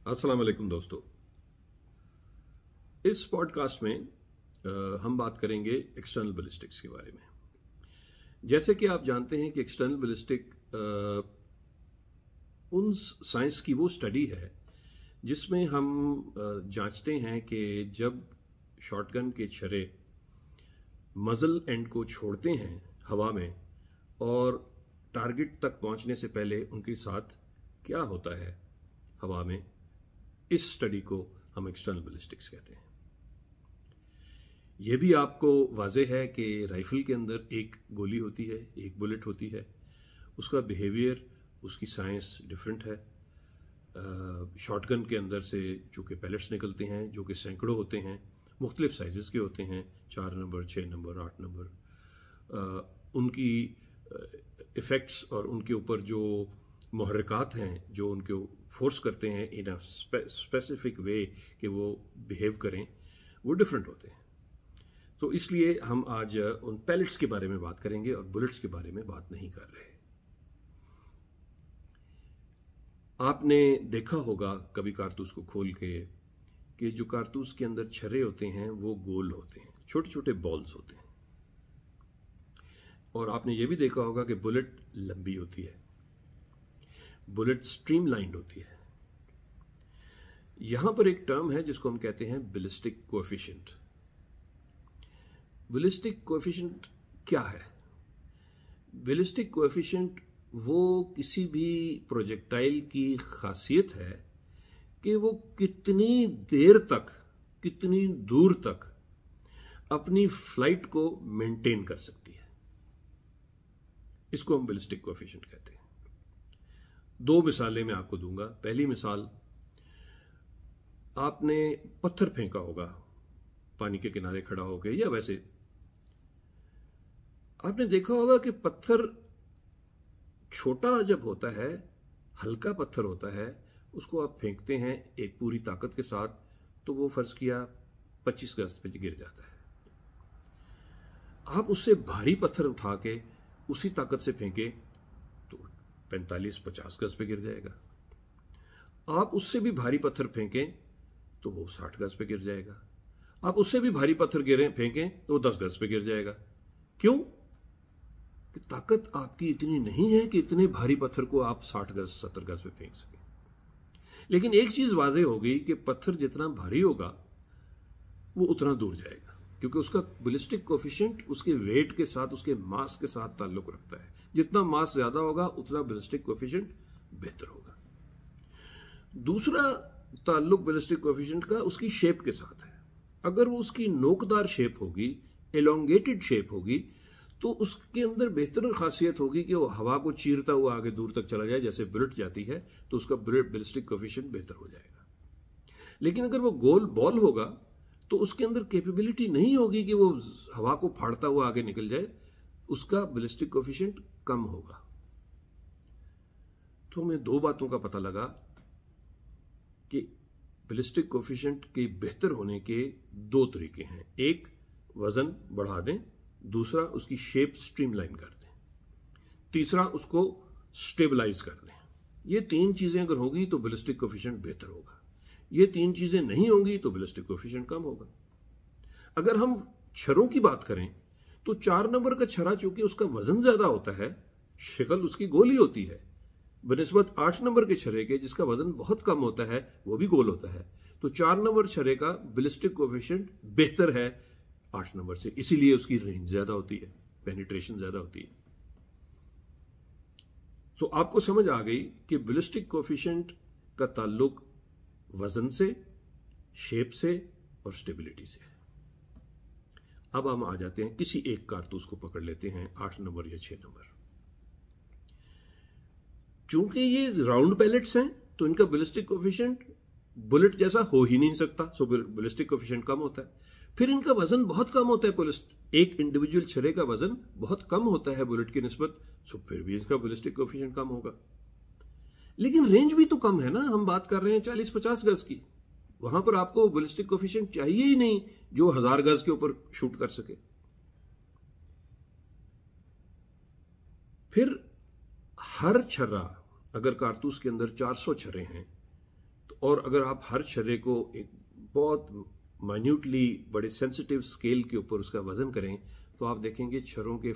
अस्सलाम वालेकुम दोस्तों। इस पॉडकास्ट में हम बात करेंगे एक्सटर्नल बैलिस्टिक्स के बारे में। जैसे कि आप जानते हैं कि एक्सटर्नल बैलिस्टिक उन साइंस की वो स्टडी है जिसमें हम जांचते हैं कि जब शॉटगन के छर्रे मजल एंड को छोड़ते हैं हवा में और टारगेट तक पहुंचने से पहले उनके साथ क्या होता है हवा में। इस स्टडी को हम एक्सटर्नल बैलिस्टिक्स कहते हैं। यह भी आपको वाज़ेह है कि राइफल के अंदर एक गोली होती है, एक बुलेट होती है, उसका बिहेवियर, उसकी साइंस डिफरेंट है। शॉटगन के अंदर से चूँकि पैलेट्स निकलते हैं जो कि सैकड़ों होते हैं, मुख्तलिफ साइज़ के होते हैं, 4 नंबर, 6 नंबर, 8 नंबर। उनकी इफ़ेक्ट्स और उनके ऊपर जो मुहर्रिकात हैं जो उनको फोर्स करते हैं इन अ स्पेसिफिक वे कि वो बिहेव करें, वो डिफरेंट होते हैं। तो इसलिए हम आज उन पैलेट्स के बारे में बात करेंगे और बुलेट्स के बारे में बात नहीं कर रहे। आपने देखा होगा कभी कारतूस को खोल के कि जो कारतूस के अंदर छर्रे होते हैं वो गोल होते हैं, छोटे छोटे बॉल्स होते हैं। और आपने ये भी देखा होगा कि बुलेट लंबी होती है, बुलेट स्ट्रीमलाइंड होती है। यहां पर एक टर्म है जिसको हम कहते हैं बैलिस्टिक कोएफिशिएंट। बैलिस्टिक कोएफिशिएंट क्या है? बैलिस्टिक कोएफिशिएंट वो किसी भी प्रोजेक्टाइल की खासियत है कि वो कितनी देर तक, कितनी दूर तक अपनी फ्लाइट को मेंटेन कर सकती है। इसको हम बैलिस्टिक कोएफिशिएंट कहते हैं। 2 मिसालें मैं आपको दूंगा। पहली मिसाल, आपने पत्थर फेंका होगा पानी के किनारे खड़ा होकर या वैसे। आपने देखा होगा कि पत्थर छोटा जब होता है, हल्का पत्थर होता है, उसको आप फेंकते हैं एक पूरी ताकत के साथ तो वो फर्ज किया 25 गज पे गिर जाता है। आप उससे भारी पत्थर उठा के उसी ताकत से फेंके तो 45-50 गज पे गिर जाएगा। आप उससे भी भारी पत्थर फेंकें तो वो 60 गज पे गिर जाएगा। आप उससे भी भारी पत्थर फेंकें तो वो 10 गज पे गिर जाएगा। क्यों? कि ताकत आपकी इतनी नहीं है कि इतने भारी पत्थर को आप 60 गज 70 गज पे फेंक सकें। लेकिन एक चीज वाज़ेह हो गई कि पत्थर जितना भारी होगा वो उतना दूर जाएगा, क्योंकि उसका बैलिस्टिक कोएफिशिएंट उसके वेट के साथ, उसके मास के साथ ताल्लुक रखता है। जितना मास ज्यादा होगा उतना बैलिस्टिक कोएफिशिएंट बेहतर होगा। दूसरा ताल्लुक बैलिस्टिक कोएफिशिएंट का उसकी शेप के साथ है। अगर वो उसकी नोकदार शेप होगी, एलोंगेटेड शेप होगी, तो उसके अंदर बेहतर खासियत होगी कि वो हवा को चीरता हुआ आगे दूर तक चला जाए। जैसे बुलेट जाती है तो उसका बैलिस्टिक कोएफिशिएंट बेहतर हो जाएगा। लेकिन अगर वो गोल बॉल होगा तो उसके अंदर कैपेबिलिटी नहीं होगी कि वो हवा को फाड़ता हुआ आगे निकल जाए, उसका बैलिस्टिक कोएफिशिएंट कम होगा। तो हमें 2 बातों का पता लगा कि बैलिस्टिक कोएफिशिएंट के बेहतर होने के 2 तरीके हैं। एक, वजन बढ़ा दें, दूसरा उसकी शेप स्ट्रीमलाइन कर दें, तीसरा उसको स्टेबलाइज कर दें। ये 3 चीजें अगर होगी तो बैलिस्टिक कोएफिशिएंट बेहतर होगा। ये 3 चीजें नहीं होंगी तो बैलिस्टिक कोएफिशिएंट कम होगा। अगर हम छर्रों की बात करें तो 4 नंबर का छर्रा चूंकि उसका वजन ज्यादा होता है, शक्ल उसकी गोली होती है, बनिस्बत 8 नंबर के छर्रे के जिसका वजन बहुत कम होता है, वो भी गोल होता है। तो 4 नंबर छर्रे का बैलिस्टिक कोएफिशिएंट बेहतर है 8 नंबर से, इसीलिए उसकी रेंज ज्यादा होती है, पेनिट्रेशन ज्यादा होती है। तो आपको समझ आ गई कि बैलिस्टिक कोएफिशिएंट का ताल्लुक वजन से, शेप से और स्टेबिलिटी से है। अब हम आ जाते हैं, किसी एक कारतूस को पकड़ लेते हैं, 8 नंबर या 6 नंबर। चूंकि ये राउंड पैलेट्स हैं तो इनका बैलिस्टिक कोएफिशिएंट बुलेट जैसा हो ही नहीं सकता, सो बैलिस्टिक कोएफिशिएंट कम होता है। फिर इनका वजन बहुत कम होता है, एक इंडिविजुअल छर्रे का वजन बहुत कम होता है बुलेट की निस्बत, सो फिर भी इसका बैलिस्टिक कोएफिशिएंट कम होगा। लेकिन रेंज भी तो कम है ना, हम बात कर रहे हैं 40-50 गज की। वहां पर आपको बैलिस्टिक कोएफिशिएंट चाहिए ही नहीं जो 1000 गज के ऊपर शूट कर सके। फिर हर छर्रा, अगर कारतूस के अंदर 400 छर्रे हैं तो और अगर आप हर छर्रे को एक बहुत माइन्यूटली बड़े सेंसिटिव स्केल के ऊपर उसका वजन करें तो आप देखेंगे छर्रों के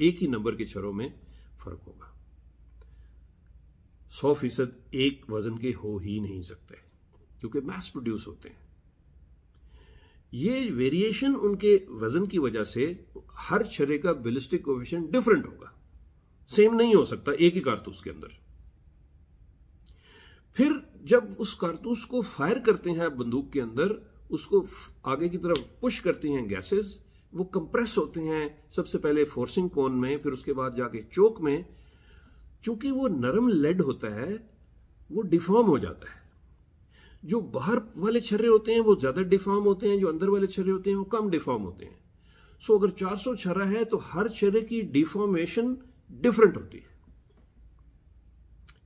एक ही नंबर के छर्रों में फर्क होगा। 100% एक वजन के हो ही नहीं सकते क्योंकि मैस प्रोड्यूस होते हैं। ये वेरिएशन उनके वजन की वजह से हर छर्रे का बैलिस्टिक कोएफिशिएंट डिफरेंट होगा, सेम नहीं हो सकता एक ही कारतूस के अंदर। फिर जब उस कारतूस को फायर करते हैं बंदूक के अंदर, उसको आगे की तरफ पुश करती हैं गैसेस, वो कंप्रेस होते हैं सबसे पहले फोर्सिंग कोन में, फिर उसके बाद जाके चोक में। चूंकि वो नरम लेड होता है वो डिफॉर्म हो जाता है। जो बाहर वाले छर्रे होते हैं वो ज्यादा डिफॉर्म होते हैं, जो अंदर वाले छर्रे होते हैं वो कम डिफॉर्म होते हैं। सो अगर 400 छर्रा है तो हर छर्रे की डिफॉर्मेशन डिफरेंट होती है।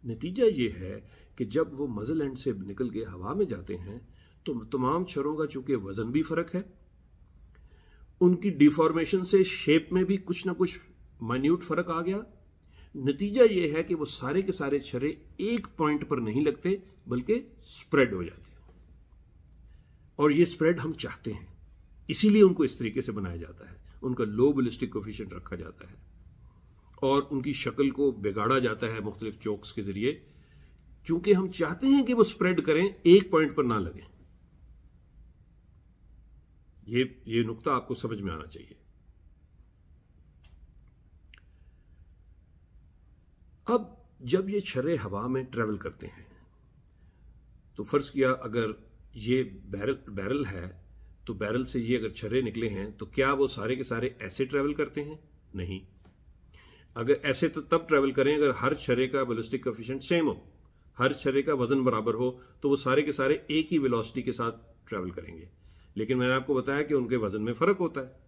नतीजा ये है कि जब वो मजल एंड से निकल के हवा में जाते हैं तो तमाम छर्रों का चूंकि वजन भी फर्क है, उनकी डिफॉर्मेशन से शेप में भी कुछ ना कुछ माइन्यूट फर्क आ गया। नतीजा यह है कि वो सारे के सारे छर्रे एक पॉइंट पर नहीं लगते बल्कि स्प्रेड हो जाते हैं। और ये स्प्रेड हम चाहते हैं, इसीलिए उनको इस तरीके से बनाया जाता है। उनका लो बैलिस्टिक कोएफिशिएंट रखा जाता है और उनकी शक्ल को बिगाड़ा जाता है मुख्तलिफ चोक्स के जरिए, क्योंकि हम चाहते हैं कि वो स्प्रेड करें, एक पॉइंट पर ना लगे। ये नुक्ता आपको समझ में आना चाहिए। अब जब ये छर्रे हवा में ट्रेवल करते हैं तो फर्ज किया अगर ये बैरल है तो बैरल से ये अगर छर्रे निकले हैं तो क्या वो सारे के सारे ऐसे ट्रेवल करते हैं? नहीं। अगर ऐसे तो तब ट्रेवल करें अगर हर छर्रे का बैलिस्टिक कोएफिशिएंट सेम हो, हर छर्रे का वजन बराबर हो, तो वो सारे के सारे एक ही वेलोसिटी के साथ ट्रेवल करेंगे। लेकिन मैंने आपको बताया कि उनके वजन में फर्क होता है।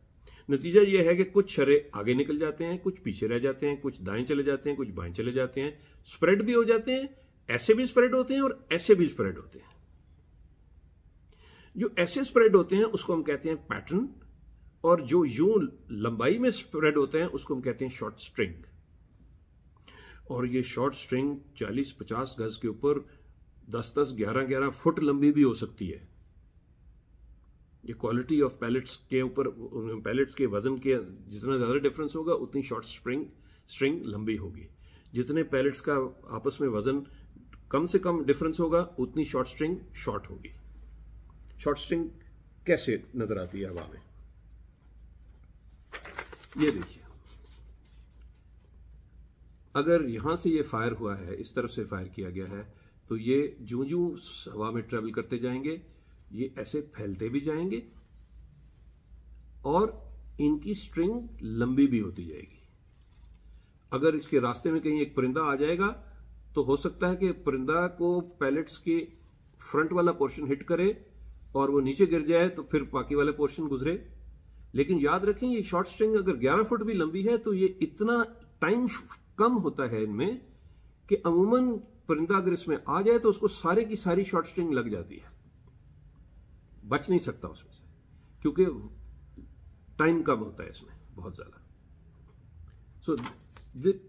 नतीजा यह है कि कुछ छर्रे आगे निकल जाते हैं, कुछ पीछे रह जाते हैं, कुछ दाएं चले जाते हैं, कुछ बाएं चले जाते हैं, स्प्रेड भी हो जाते हैं, ऐसे भी स्प्रेड होते हैं और ऐसे भी स्प्रेड होते हैं। जो ऐसे स्प्रेड होते हैं उसको हम कहते हैं पैटर्न, और जो यूं लंबाई में स्प्रेड होते हैं उसको हम कहते हैं शॉर्ट स्ट्रिंग। और ये शॉर्ट स्ट्रिंग 40-50 गज के ऊपर 10-10, 11-11 फुट लंबी भी हो सकती है। ये क्वालिटी ऑफ पैलेट्स के ऊपर, पैलेट्स के वजन के जितना ज्यादा डिफरेंस होगा उतनी शॉर्ट स्ट्रिंग लंबी होगी। जितने पैलेट्स का आपस में वजन कम से कम डिफरेंस होगा उतनी शॉर्ट स्ट्रिंग शॉर्ट होगी। शॉर्ट स्ट्रिंग कैसे नजर आती है हवा में? ये देखिए, अगर यहां से ये फायर हुआ है, इस तरफ से फायर किया गया है, तो ये ज्यों ज्यों हवा में ट्रेवल करते जाएंगे ये ऐसे फैलते भी जाएंगे और इनकी स्ट्रिंग लंबी भी होती जाएगी। अगर इसके रास्ते में कहीं एक परिंदा आ जाएगा तो हो सकता है कि परिंदा को पैलेट्स के फ्रंट वाला पोर्शन हिट करे और वो नीचे गिर जाए तो फिर बाकी वाले पोर्शन गुजरे। लेकिन याद रखें ये शॉर्ट स्ट्रिंग अगर 11 फुट भी लंबी है तो ये इतना टाइम कम होता है इनमें कि अमूमन परिंदा अगर इसमें आ जाए तो उसको सारे की सारी शॉर्ट स्ट्रिंग लग जाती है, बच नहीं सकता उसमें से, क्योंकि टाइम कम होता है इसमें बहुत ज्यादा। सो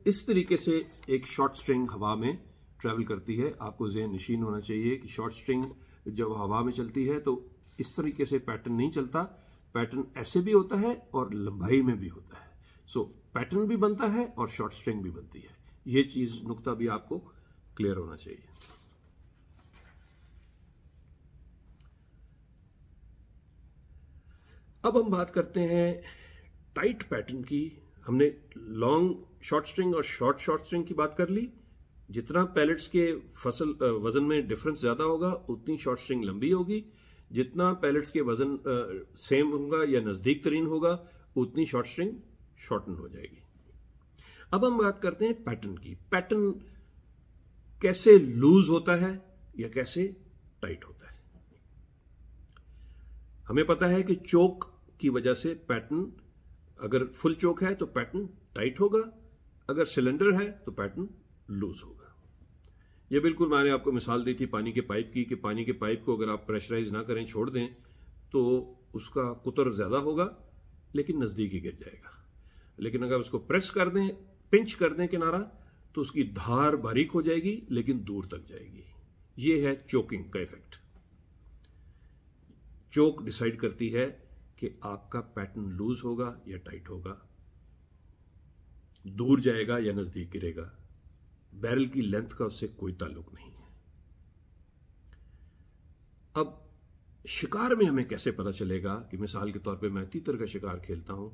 इस तरीके से एक शॉर्ट स्ट्रिंग हवा में ट्रेवल करती है। आपको ज़हन नशीन होना चाहिए कि शॉर्ट स्ट्रिंग जब हवा में चलती है तो इस तरीके से पैटर्न नहीं चलता, पैटर्न ऐसे भी होता है और लंबाई में भी होता है। सो पैटर्न भी बनता है और शॉर्ट स्ट्रिंग भी बनती है। ये चीज नुक्ता भी आपको क्लियर होना चाहिए। अब हम बात करते हैं टाइट पैटर्न की। हमने लॉन्ग शॉर्ट स्ट्रिंग और शॉर्ट स्ट्रिंग की बात कर ली। जितना पैलेट्स के वजन में डिफरेंस ज्यादा होगा उतनी शॉर्ट स्ट्रिंग लंबी होगी, जितना पैलेट्स के वजन सेम होगा या नजदीक तरीन होगा उतनी शॉर्ट स्ट्रिंग शॉर्टन हो जाएगी। अब हम बात करते हैं पैटर्न की। पैटर्न कैसे लूज होता है या कैसे टाइट होता है। हमें पता है कि चोक की वजह से पैटर्न, अगर फुल चोक है तो पैटर्न टाइट होगा, अगर सिलेंडर है तो पैटर्न लूज होगा। यह बिल्कुल मैंने आपको मिसाल दी थी पानी के पाइप की, कि पानी के पाइप को अगर आप प्रेशराइज ना करें, छोड़ दें, तो उसका कुतर ज्यादा होगा लेकिन नजदीक ही गिर जाएगा। लेकिन अगर उसको प्रेस कर दें, पिंच कर दें किनारा, तो उसकी धार बारीक हो जाएगी लेकिन दूर तक जाएगी। ये है चोकिंग का इफेक्ट। चोक डिसाइड करती है कि आपका पैटर्न लूज होगा या टाइट होगा, दूर जाएगा या नजदीक गिरेगा। बैरल की लेंथ का उससे कोई ताल्लुक नहीं है। अब शिकार में हमें कैसे पता चलेगा कि मिसाल के तौर पे मैं तीतर का शिकार खेलता हूं,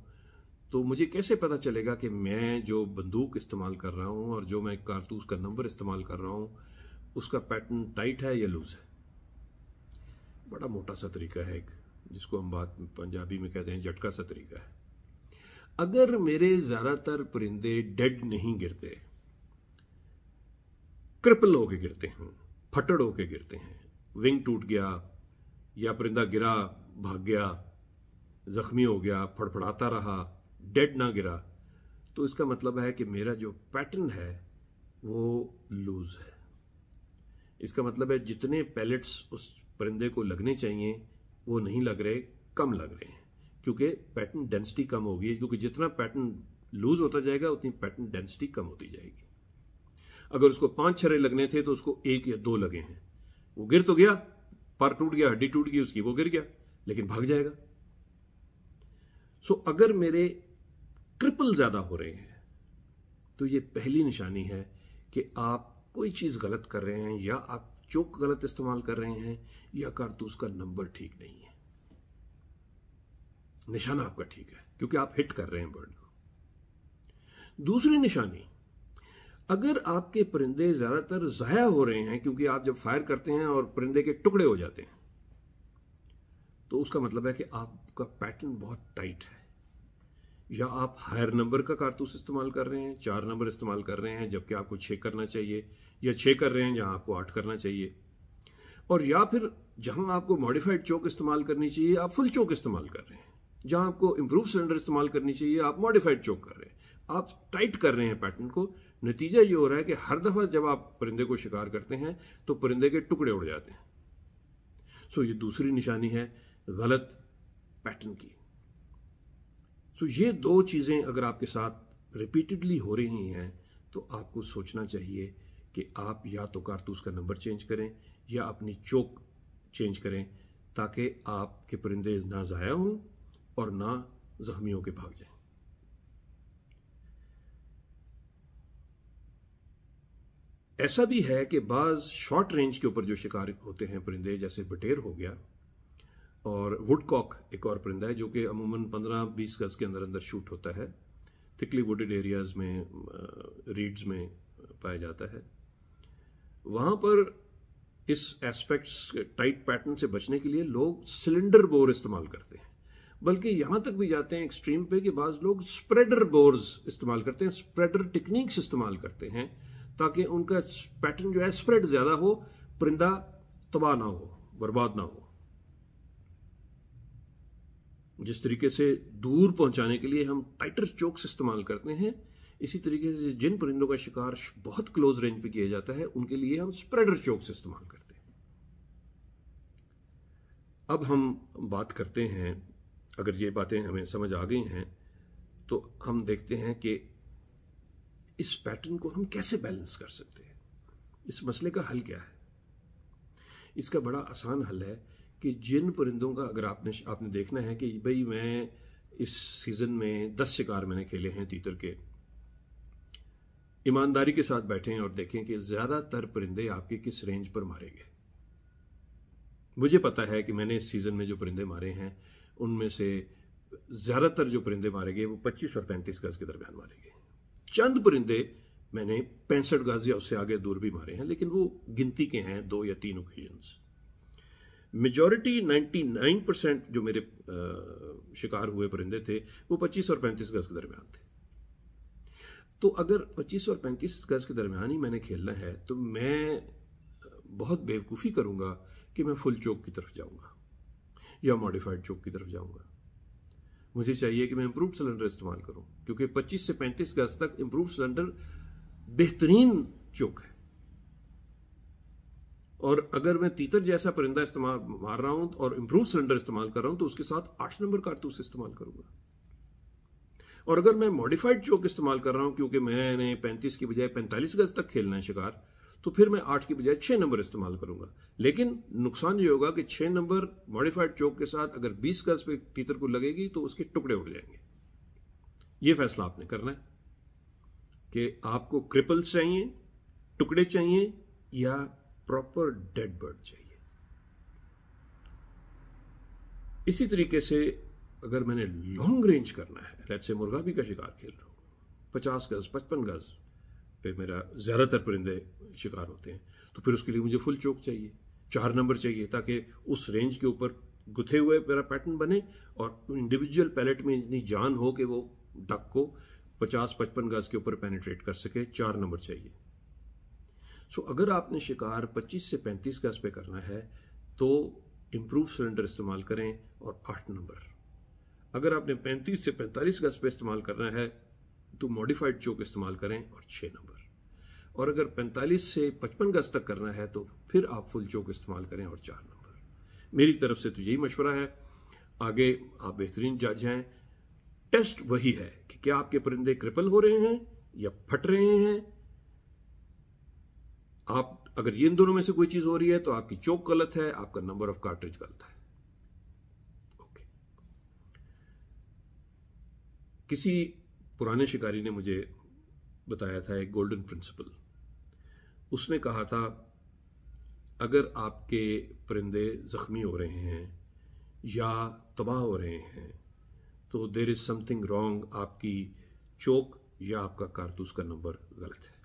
तो मुझे कैसे पता चलेगा कि मैं जो बंदूक इस्तेमाल कर रहा हूं और जो मैं कारतूस का नंबर इस्तेमाल कर रहा हूं उसका पैटर्न टाइट है या लूज है? बड़ा मोटा सा तरीका है एक, जिसको हम बात पंजाबी में कहते हैं झटका सा तरीका है। अगर मेरे ज्यादातर परिंदे डेड नहीं गिरते, क्रिपल होके गिरते हैं, फटड़ होके गिरते हैं, विंग टूट गया या परिंदा गिरा भाग गया, जख्मी हो गया, फड़फड़ाता रहा, डेड ना गिरा, तो इसका मतलब है कि मेरा जो पैटर्न है वो लूज है। इसका मतलब है जितने पैलेट्स उस परिंदे को लगने चाहिए वो नहीं लग रहे, कम लग रहे हैं, क्योंकि पैटर्न डेंसिटी कम होगी। क्योंकि जितना पैटर्न लूज होता जाएगा उतनी पैटर्न डेंसिटी कम होती जाएगी। अगर उसको 5 छर्रे लगने थे तो उसको 1 या 2 लगे हैं, वो गिर तो गया, पर टूट गया, हड्डी टूट गई उसकी, वो गिर गया, लेकिन भाग जाएगा। सो अगर मेरे ट्रिपल ज्यादा हो रहे हैं तो ये पहली निशानी है कि आप कोई चीज गलत कर रहे हैं, या आप चोक गलत इस्तेमाल कर रहे हैं, या कारतूस का नंबर ठीक नहीं है। निशाना आपका ठीक है क्योंकि आप हिट कर रहे हैं बर्ड को। दूसरी निशानी, अगर आपके परिंदे ज्यादातर जाया हो रहे हैं, क्योंकि आप जब फायर करते हैं और परिंदे के टुकड़े हो जाते हैं, तो उसका मतलब है कि आपका पैटर्न बहुत टाइट है, या आप हायर नंबर का कारतूस इस्तेमाल कर रहे हैं, 4 नंबर इस्तेमाल कर रहे हैं जबकि आपको 6 करना चाहिए, या 6 कर रहे हैं जहां आपको 8 करना चाहिए, और या फिर जहां आपको मॉडिफाइड चोक इस्तेमाल करनी चाहिए आप फुल चोक इस्तेमाल कर रहे हैं, जहां आपको इंप्रूव सिलेंडर इस्तेमाल करनी चाहिए आप मॉडिफाइड चोक कर रहे हैं। आप टाइट कर रहे हैं पैटर्न को। नतीजा ये हो रहा है कि हर दफा जब आप परिंदे को शिकार करते हैं तो परिंदे के टुकड़े उड़ जाते हैं। सो ये दूसरी निशानी है गलत पैटर्न की। सो ये 2 चीजें अगर आपके साथ रिपीटेडली हो रही हैं तो आपको सोचना चाहिए कि आप या तो कारतूस का नंबर चेंज करें या अपनी चोक चेंज करें, ताकि आपके परिंदे ना जाया हों और ना जख्मी होकर भाग जाएं। ऐसा भी है कि बाज शॉर्ट रेंज के ऊपर जो शिकार होते हैं परिंदे, जैसे बटेर हो गया, और वुडकॉक एक और परिंदा है जो कि अमूमन 15-20 गज के अंदर अंदर शूट होता है, थिकली वुडेड एरियाज में, रीड्स में पाया जाता है। वहां पर इस एस्पेक्ट्स टाइट पैटर्न से बचने के लिए लोग सिलेंडर बोर इस्तेमाल करते हैं, बल्कि यहां तक भी जाते हैं एक्सट्रीम पे कि बाज लोग स्प्रेडर बोर्स इस्तेमाल करते हैं, स्प्रेडर टेक्निक्स इस्तेमाल करते हैं, ताकि उनका पैटर्न जो है स्प्रेड ज्यादा हो, परिंदा तबाह ना हो, बर्बाद ना हो। जिस तरीके से दूर पहुंचाने के लिए हम टाइटर चोक्स इस्तेमाल करते हैं, इसी तरीके से जिन परिंदों का शिकार बहुत क्लोज रेंज पे किया जाता है उनके लिए हम स्प्रेडर चोक्स इस्तेमाल करते हैं। अब हम बात करते हैं, अगर ये बातें हमें समझ आ गई हैं तो हम देखते हैं कि इस पैटर्न को हम कैसे बैलेंस कर सकते हैं। इस मसले का हल क्या है? इसका बड़ा आसान हल है कि जिन परिंदों का, अगर आपने देखना है कि भाई मैं इस सीजन में 10 शिकार मैंने खेले हैं तीतर के, ईमानदारी के साथ बैठें और देखें कि ज्यादातर परिंदे आपके किस रेंज पर मारे गए। मुझे पता है कि मैंने इस सीजन में जो परिंदे मारे हैं उनमें से ज्यादातर जो परिंदे मारे गए वो 25 और 35 गज के दरमियान मारे गए। चंद परिंदे मैंने 65 गज या उससे आगे दूर भी मारे हैं, लेकिन वो गिनती के हैं, 2 या 3 ओकेजन्स। मेजॉरिटी 99% जो मेरे शिकार हुए परिंदे थे वो 25 और 35 गज के दरमियान थे। तो अगर 25 और 35 गज के दरमियान ही मैंने खेलना है तो मैं बहुत बेवकूफ़ी करूंगा कि मैं फुल चोक की तरफ जाऊंगा या मॉडिफाइड चोक की तरफ जाऊंगा। मुझे चाहिए कि मैं इंप्रूव्ड सिलेंडर इस्तेमाल करूं, क्योंकि 25 से 35 गज तक इंप्रूव्ड सिलेंडर बेहतरीन चोक है। और अगर मैं तीतर जैसा परिंदा इस्तेमाल मार रहा हूं और इंप्रूव सिलेंडर इस्तेमाल कर रहा हूं तो उसके साथ 8 नंबर कारतूस इस्तेमाल करूंगा। और अगर मैं मॉडिफाइड चोक इस्तेमाल कर रहा हूं, क्योंकि मैंने 35 की बजाय 45 गज तक खेलना है शिकार, तो फिर मैं 8 की बजाय 6 नंबर इस्तेमाल करूंगा। लेकिन नुकसान ये होगा कि 6 नंबर मॉडिफाइड चोक के साथ अगर 20 गज पे तीतर को लगेगी तो उसके टुकड़े उड़ जाएंगे। ये फैसला आपने करना है कि आपको क्रिपल्स चाहिए, टुकड़े चाहिए, या प्रॉपर डेड बर्ड चाहिए। इसी तरीके से अगर मैंने लॉन्ग रेंज करना है, लेट्स से मुर्गाबी का शिकार खेल रहा हूं, 50 गज 55 गज पे मेरा ज्यादातर परिंदे शिकार होते हैं, तो फिर उसके लिए मुझे फुल चोक चाहिए, 4 नंबर चाहिए, ताकि उस रेंज के ऊपर गुथे हुए मेरा पैटर्न बने और इंडिविजुअल पैलेट में इतनी जान हो कि वो डक को 50-55 गज के ऊपर पेनिट्रेट कर सके। 4 नंबर चाहिए। सो अगर आपने शिकार 25 से 35 गज पे करना है तो इंप्रूव सिलेंडर इस्तेमाल करें और 8 नंबर। अगर आपने 35 से 45 गज पे इस्तेमाल करना है तो मॉडिफाइड चोक इस्तेमाल करें और 6 नंबर। और अगर 45 से 55 गज तक करना है तो फिर आप फुल चोक इस्तेमाल करें और 4 नंबर। मेरी तरफ से तो यही मशवरा है। आगे आप बेहतरीन जज हैं। टेस्ट वही है कि क्या आपके परिंदे क्रिपल हो रहे हैं या फट रहे हैं। आप अगर ये इन दोनों में से कोई चीज हो रही है तो आपकी चोक गलत है, आपका नंबर ऑफ कार्ट्रिज गलत है। ओके। किसी पुराने शिकारी ने मुझे बताया था एक गोल्डन प्रिंसिपल। उसने कहा था अगर आपके परिंदे जख्मी हो रहे हैं या तबाह हो रहे हैं तो देयर इज समथिंग रॉन्ग, आपकी चोक या आपका कारतूस का नंबर गलत है।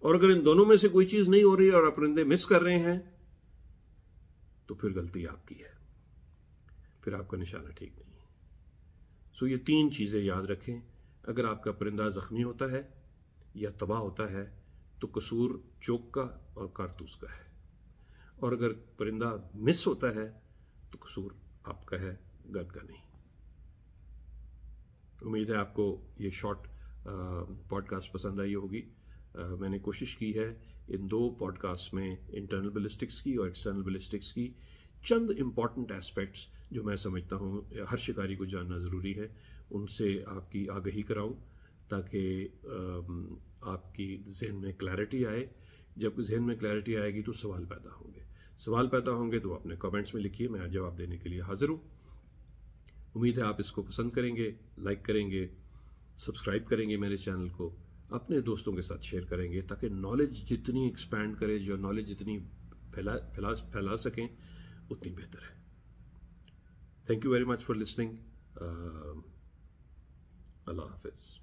और अगर इन दोनों में से कोई चीज नहीं हो रही और आप परिंदे मिस कर रहे हैं तो फिर गलती आपकी है, फिर आपका निशाना ठीक नहीं है। सो ये 3 चीजें याद रखें। अगर आपका परिंदा जख्मी होता है या तबाह होता है तो कसूर चोक का और कारतूस का है, और अगर परिंदा मिस होता है तो कसूर आपका है, गन का नहीं। उम्मीद है आपको ये शॉर्ट पॉडकास्ट पसंद आई होगी। मैंने कोशिश की है इन 2 पॉडकास्ट में इंटरनल बैलिस्टिक्स की और एक्सटर्नल बैलिस्टिक्स की चंद इंपॉर्टेंट एस्पेक्ट्स जो मैं समझता हूँ हर शिकारी को जानना ज़रूरी है, उनसे आपकी आगाही कराऊं ताकि आपकी जहन में क्लैरिटी आए। जब जहन में क्लैरिटी आएगी तो सवाल पैदा होंगे तो अपने कमेंट्स में लिखिए, मैं जवाब देने के लिए हाजिर हूँ। उम्मीद है आप इसको पसंद करेंगे, लाइक करेंगे, सब्सक्राइब करेंगे, मेरे चैनल को अपने दोस्तों के साथ शेयर करेंगे ताकि नॉलेज जितनी एक्सपैंड करे, जो नॉलेज जितनी फैला सकें उतनी बेहतर है। Thank you very much for listening. Allah Hafiz.